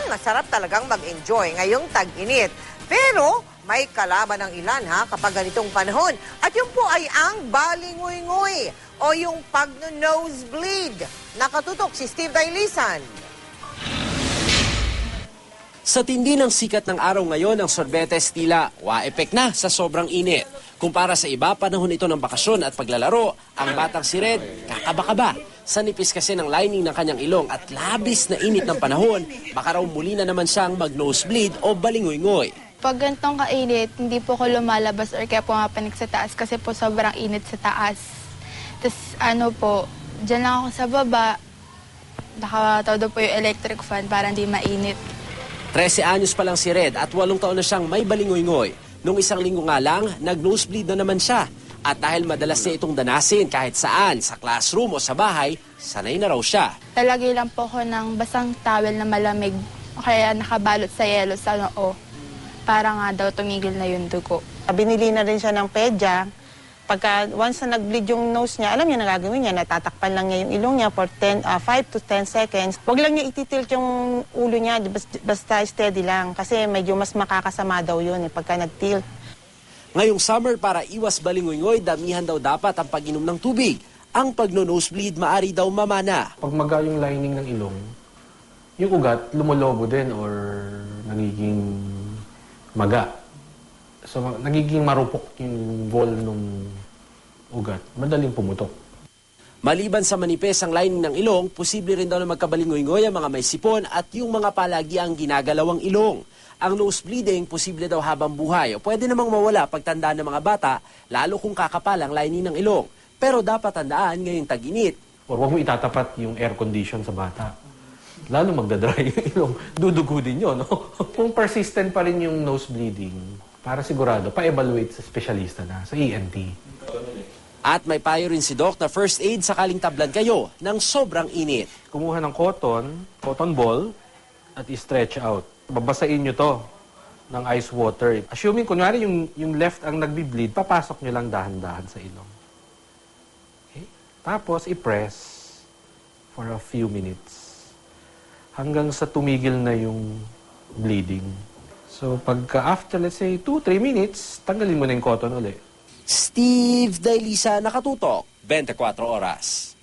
masarap talagang mag-enjoy ngayong tag-init. Pero may kalaban ng ilan kapag ganitong panahon. At yun po ay ang balingoy-ngoy o yung pag-nosebleed. Nakatutok si Steve Dailisan. Sa tindi ng sikat ng araw ngayon, ang sorbetes tila wa-epek na sa sobrang init. Kumpara sa iba, panahon ito ng bakasyon at paglalaro, ang batang si Red kakaba-kaba. Sa nipis kasi ng lining ng kanyang ilong at labis na init ng panahon, baka raw muli na naman siyang mag-nosebleed o balingoy-ngoy. Pag ganitong kainit, hindi po ako lumalabas or kaya pumapanik sa taas kasi po sobrang init sa taas. Tapos dyan lang ako sa baba, nakatodo po yung electric fan para hindi mainit. 13 anyos pa lang si Red at 8 taon na siyang may balingoy-ngoy. Nung isang linggo nga lang, nag-nosebleed na naman siya. At dahil madalas niya itong danasin kahit saan, sa classroom o sa bahay, sanay na raw siya. Lalagay lang po ako ng basang towel na malamig o kaya nakabalot sa yelo sa noo para nga daw tumigil na yung dugo. Binili na rin siya ng pedya. Pagka once na nag-bleed yung nose niya, alam niya na gagawin niya, natatakpan lang niya yung ilong niya for 5 to 10 seconds. Huwag lang niya ititilt yung ulo niya, basta steady lang. Kasi medyo mas makakasama daw yun pagka nag-tilt. Ngayong summer, para iwas balingoy-ngoy, damihan daw dapat ang pag-inom ng tubig. Ang pag-nosebleed maari daw mamana. Pag maga yung lining ng ilong, yung ugat lumolobo din or nagiging maga. So, nagiging marupok yung wall ng ugat. Madaling pumutok. Maliban sa manipis ang lining ng ilong, posible rin daw na magkabalingoy-ngoy ang mga may sipon at yung mga palagi ang ginagalawang ilong. Ang nosebleeding, posible daw habang buhay o pwede namang mawala pagtanda ng mga bata, lalo kung kakapal ang lining ng ilong. Pero dapat tandaan ngayong tag-init. Or huwag mo itatapat yung air condition sa bata. Lalo magdadry yung ilong. Dudugo din yun, no? Kung persistent pa rin yung nosebleeding, para sigurado, pa-evaluate sa specialista na, sa ENT. At may payo rin si Doc na first aid sakaling tablan kayo ng sobrang init. Kumuha ng cotton ball, at i-stretch out. Babasain nyo to ng ice water. Assuming, kunwari, yung left ang nagbi-bleed, papasok nyo lang dahan-dahan sa ilong. Okay? Tapos, i-press for a few minutes. Hanggang sa tumigil na yung bleeding. So, pagka after, let's say, 2-3 minutes, tanggalin mo na yung cotton ulit. Steve Dailisa, nakatutok, 24 oras.